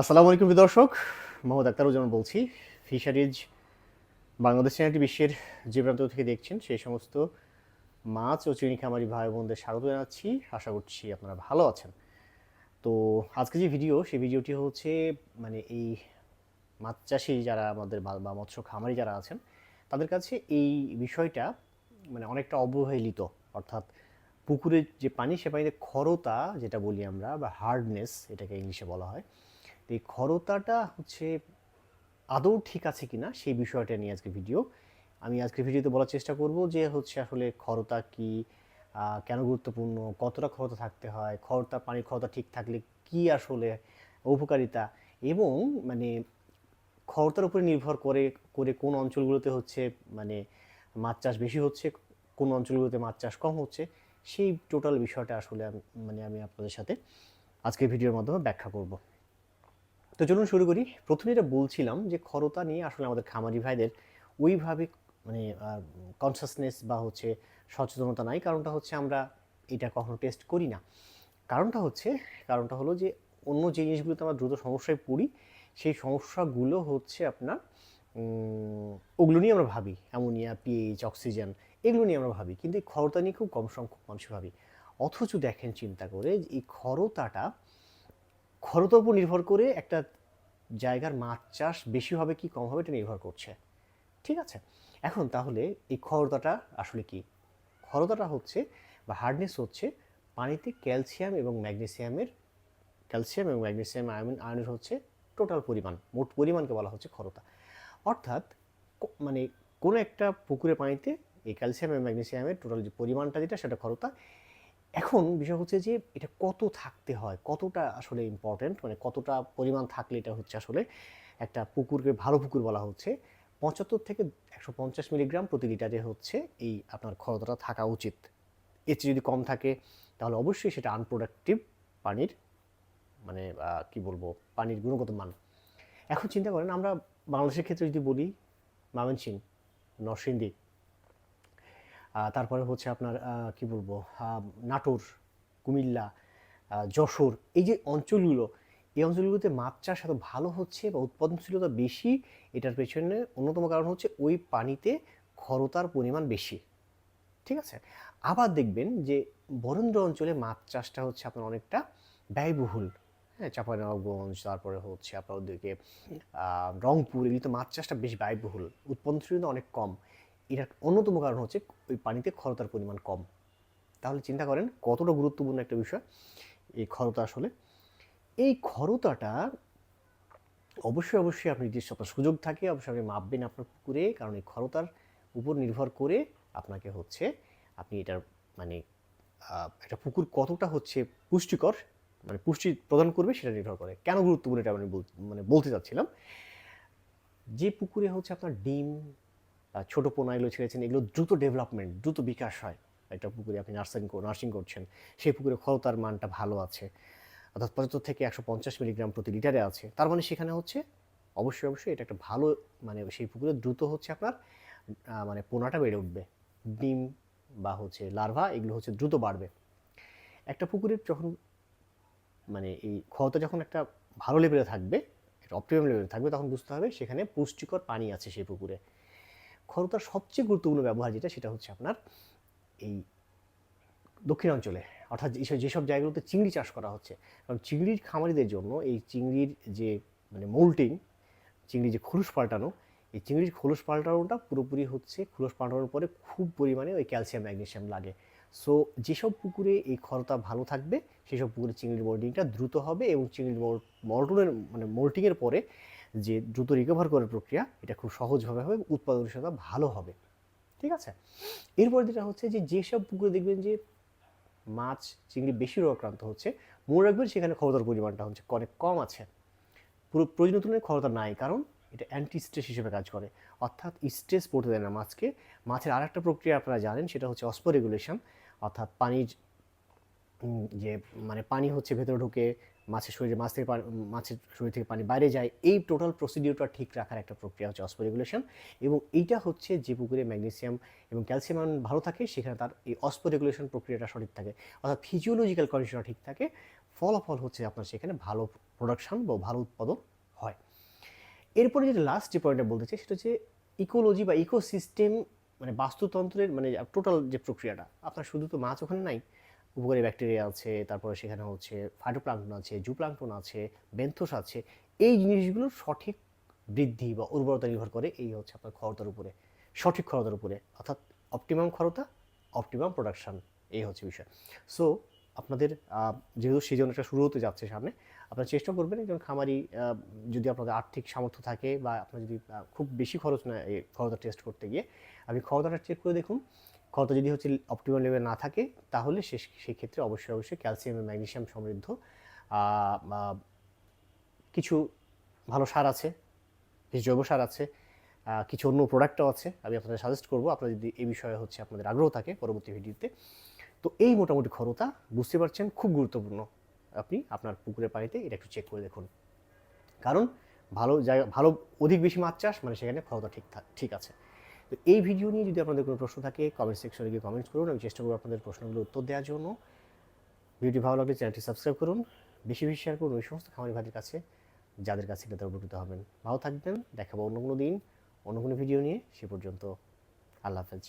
আসসালামু আলাইকুম দর্শক, মোহাম্মদ আক্তারুজ্জামান বলছি। ফিশারিজ বাংলাদেশ চ্যানেলটি বিশ্বের যে প্রান্ত থেকে দেখছেন সেই সমস্ত মাছ ও চিংড়ি খামারি ভাই বোনদের স্বাগত জানাচ্ছি। আশা করছি আপনারা ভালো আছেন। তো আজকে যে ভিডিও, সেই ভিডিওটি হচ্ছে এই মাছ চাষি যারা আমাদের বা মৎস্য খামারি যারা আছেন তাদের কাছে এই বিষয়টা অনেকটা অবহেলিত। অর্থাৎ পুকুরের যে পানি, সে পানিতে খরতা যেটা বলি আমরা, বা হার্ডনেস এটাকে ইংলিশে বলা হয়। তো এই খরতাটা হচ্ছে আদৌ ঠিক আছে কিনা সেই বিষয়টা নিয়ে আজকে ভিডিও। আমি আজকে ভিডিওতে বলার চেষ্টা করব যে হচ্ছে আসলে খরতা কি, কেন গুরুত্বপূর্ণ, কতটা খরতা থাকতে হয়, পানির খরতা ঠিক থাকলে কি আসলে উপকারিতা, এবং মানে খরতার উপরে নির্ভর করে করে কোন অঞ্চলগুলোতে হচ্ছে মানে মাছ চাষ বেশি হচ্ছে, কোন অঞ্চলগুলোতে মাছ চাষ কম হচ্ছে, সেই টোটাল বিষয়টা আসলে আমি আপনাদের সাথে আজকের ভিডিওর মাধ্যমে ব্যাখ্যা করব। তো চলুন শুরু করি। প্রথমে যেটা বলছিলাম যে খরতা নিয়ে আসলে আমাদের খামারি ভাইদের ওইভাবে মানে কনসাসনেস বা হচ্ছে সচেতনতা নাই। কারণটা হচ্ছে আমরা এটা কখনো টেস্ট করি না। কারণটা হচ্ছে কারণটা হলো যে অন্য যে জিনিসগুলোতে আমরা দ্রুত সমস্যায় পড়ি, সেই সমস্যাগুলো হচ্ছে আপনার ওগুলো নিয়ে আমরা ভাবি, অ্যামোনিয়া, পিএইচ, অক্সিজেন, এগুলো নিয়ে আমরা ভাবি, কিন্তু এই খরতা নিয়ে খুব কম সংখ্যক মানুষ ভাবি। অথচ দেখেন, চিন্তা করে এই খরতার উপর নির্ভর করে একটা জায়গার মাছ চাষ বেশি হবে কি কম হবে এটা নির্ভর করছে। ঠিক আছে, এখন তাহলে এই খরতাটা আসলে কি? খরতাটা হচ্ছে বা হার্ডনেস হচ্ছে পানিতে ক্যালসিয়াম এবং ম্যাগনেসিয়াম আয়নের হচ্ছে টোটাল পরিমাণ, মোট পরিমাণকে বলা হচ্ছে খরতা। অর্থাৎ মানে কোনো একটা পুকুরের পানিতে এই ক্যালসিয়াম এবং ম্যাগনেসিয়ামের টোটাল যে পরিমাণটা, যেটা সেটা খরতা। এখন বিষয় হচ্ছে যে এটা কত থাকতে হয়, কতটা আসলে ইম্পর্টেন্ট, কতটা পরিমাণ থাকলে এটা হচ্ছে আসলে একটা পুকুরকে ভালো পুকুর বলা হচ্ছে। 75 থেকে 150 মিলিগ্রাম প্রতি লিটারে হচ্ছে এই আপনার খরতাটা থাকা উচিত। এর চেয়ে যদি কম থাকে তাহলে অবশ্যই সেটা আনপ্রোডাক্টিভ পানির, মানে কি বলবো, পানির গুণগত মান। এখন চিন্তা করেন, আমরা বাংলাদেশের ক্ষেত্রে যদি বলি, ময়মনসিংহ, নরসিংদী, তারপরে হচ্ছে আপনার কি বলবো, নাটোর, কুমিল্লা, যশোর, এই যে অঞ্চলগুলো, এই অঞ্চলগুলোতে মাছ চাষ এত ভালো হচ্ছে বা উৎপাদনশীলতা বেশি, এটার পেছনে অন্যতম কারণ হচ্ছে ওই পানিতে খরতার পরিমাণ বেশি। ঠিক আছে, আবার দেখবেন যে বরেন্দ্র অঞ্চলে মাছ চাষটা হচ্ছে আপনার অনেকটা ব্যয়বহুল। হ্যাঁ, চাঁপাইনবাবগঞ্জ, তারপরে হচ্ছে আপনার ওদিকে রংপুর, এগুলিতে মাছ চাষটা বেশ ব্যয়বহুল, উৎপাদনশীলতা অনেক কম। এটার অন্যতম কারণ হচ্ছে ওই পানিতে খরতার পরিমাণ কম। তাহলে চিন্তা করেন কতটা গুরুত্বপূর্ণ একটা বিষয় এই খরতা আসলে। এই খরতাটা অবশ্যই আপনি যদি আপনার সুযোগ থাকে অবশ্যই আপনি মাপবেন আপনার পুকুরে, কারণ এই খরতার উপর নির্ভর করে আপনাকে হচ্ছে আপনি এটার মানে একটা পুকুর কতটা হচ্ছে পুষ্টিকর, পুষ্টি প্রদান করবে সেটা নির্ভর করে। কেন গুরুত্বপূর্ণ এটা আমি বলতে চাচ্ছিলাম, যে পুকুরে হচ্ছে আপনার ডিম, ছোট পোনা এগুলো ছেড়েছেন, এগুলো দ্রুত ডেভেলপমেন্ট, দ্রুত বিকাশ হয়। একটা পুকুরে আপনি নার্সিং করছেন, সেই পুকুরে খরতার মানটা ভালো আছে, অর্থাৎ 75 থেকে 150 মিলিগ্রাম প্রতি লিটারে আছে, তার মানে সেখানে হচ্ছে অবশ্যই এটা একটা ভালো, সেই পুকুরে দ্রুত হচ্ছে আপনার পোনাটা বেড়ে উঠবে, ডিম বা হচ্ছে লার্ভা এগুলো হচ্ছে দ্রুত বাড়বে। একটা পুকুরের যখন এই খরতা যখন একটা ভালো লেভেলে থাকবে, একটা অপটিমাম লেভেলে থাকবে, তখন বুঝতে হবে সেখানে পুষ্টিকর পানি আছে সেই পুকুরে। খরতার সবচেয়ে গুরুত্বপূর্ণ ব্যবহার যেটা, সেটা হচ্ছে আপনার এই দক্ষিণাঞ্চলে, অর্থাৎ যেসব জায়গাগুলোতে চিংড়ি চাষ করা হচ্ছে। কারণ চিংড়ির খামারিদের জন্য এই চিংড়ির যে মোল্টিং, চিংড়ি যে খোলস পাল্টানো, এই চিংড়ির খোলস পাল্টানোটা পুরোপুরি হচ্ছে, খোলস পাল্টানোর পরে খুব পরিমাণে ওই ক্যালসিয়াম ম্যাগনেসিয়াম লাগে। সো যেসব পুকুরে এই খরতা ভালো থাকবে সেসব পুকুরে চিংড়ির মোল্টিংটা দ্রুত হবে, এবং চিংড়ির মোল্টিংয়ের পরে যে দ্রুত রিকভার করার প্রক্রিয়া, এটা খুব সহজভাবে হবে, উৎপাদনশীলতা ভালো হবে। ঠিক আছে, এরপর যেটা হচ্ছে যে যেসব পুকুরে দেখবেন যে মাছ চিংড়ি বেশি রোগাক্রান্ত হচ্ছে, মনে রাখবেন সেখানে খরতার পরিমাণটা হচ্ছে অনেক কম আছে। পুরো প্রয়োজনীয় তুলনায় খরতা নাই, কারণ এটা অ্যান্টি স্ট্রেস হিসেবে কাজ করে, অর্থাৎ স্ট্রেস পড়তে দেয় না মাছকে। মাছের আরেকটা প্রক্রিয়া আপনারা জানেন, সেটা হচ্ছে অস্পোরেগুলেশন, অর্থাৎ পানির যে পানি হচ্ছে ভেতরে ঢুকে মাছের শরীরে, মাছের শরীর থেকে পানি বাইরে যায়, এই টোটাল প্রসিডিউরটা ঠিক রাখার একটা প্রক্রিয়া হচ্ছে অস্পোরেগুলেশন। এবং এইটা হচ্ছে যে পুকুরে ম্যাগনেসিয়াম এবং ক্যালসিয়াম ভালো থাকে, সেখানে তার এই অস্পোরেগুলেশন প্রক্রিয়াটা সঠিক থাকে, অর্থাৎ ফিজিওলজিক্যাল কন্ডিশনটা ঠিক থাকে। ফলাফল হচ্ছে আপনার সেখানে ভালো প্রোডাকশন বা ভালো উৎপাদন হয়। এরপরে যেটা লাস্ট যে পয়েন্টটা বলতে চাই সেটা হচ্ছে ইকোলজি বা ইকোসিস্টেম, মানে বাস্তুতন্ত্রের মানে টোটাল যে প্রক্রিয়াটা, আপনার শুধু তো মাছ ওখানে নাই, উপকারী ব্যাকটেরিয়া আছে, তারপরে সেখানে হচ্ছে ফাইটোপ্লাঙ্কটন আছে, জুপ্লাঙ্কটন আছে, বেন্থোস আছে। এই জিনিসগুলোর সঠিক বৃদ্ধি বা উর্বরতা নির্ভর করে এই হচ্ছে আপনার ক্ষরতার উপরে, সঠিক ক্ষরতার উপরে, অর্থাৎ অপটিমাম ক্ষরতা, অপটিমাম প্রোডাকশন, এই হচ্ছে বিষয়। সো আপনাদের যেহেতু সিজনটা শুরু হতে যাচ্ছে সামনে, আপনারা চেষ্টা করবেন একজন খামারি, যদি আপনাদের আর্থিক সামর্থ্য থাকে বা আপনার যদি খুব বেশি খরচ না এই ক্ষরতা টেস্ট করতে গিয়ে, আপনি ক্ষরতাটা চেক করে দেখুন। ক্ষরতা যদি হচ্ছে অপটিমাম লেভেল না থাকে, তাহলে সেই ক্ষেত্রে অবশ্যই ক্যালসিয়াম এবং ম্যাগনেসিয়াম সমৃদ্ধ কিছু ভালো সার আছে, কিছু জৈব সার আছে, কিছু অন্য প্রোডাক্টও আছে, আমি আপনাদের সাজেস্ট করবো আপনারা যদি এই বিষয়ে হচ্ছে আপনাদের আগ্রহ থাকে পরবর্তী ভিডিওতে। তো এই মোটামুটি ক্ষরতা বুঝতে পারছেন, খুব গুরুত্বপূর্ণ। আপনি আপনার পুকুরের পানিতে এটা একটু চেক করে দেখুন, কারণ ভালো জায়গা, ভালো অধিক বেশি মাছ চাষ মানে সেখানে ক্ষরতা ঠিক আছে। তো এই ভিডিও নিয়ে যদি আপনাদের কোনো প্রশ্ন থাকে কমেন্ট সেকশনে গিয়ে কমেন্টস করুন, আমি চেষ্টা করবো আপনাদের প্রশ্নগুলোর উত্তর দেওয়ার জন্য। ভিডিওটি ভালো লাগলে চ্যানেলটি সাবস্ক্রাইব করুন, বেশি বেশি শেয়ার করুন ওই সমস্ত খামারি ভাইদের কাছে যাদের কাছে এটাতে উপকৃত হবেন। ভালো থাকবেন, দেখাবো অন্য কোনো দিন অন্য কোনো ভিডিও নিয়ে। সে পর্যন্ত আল্লাহ হাফেজ।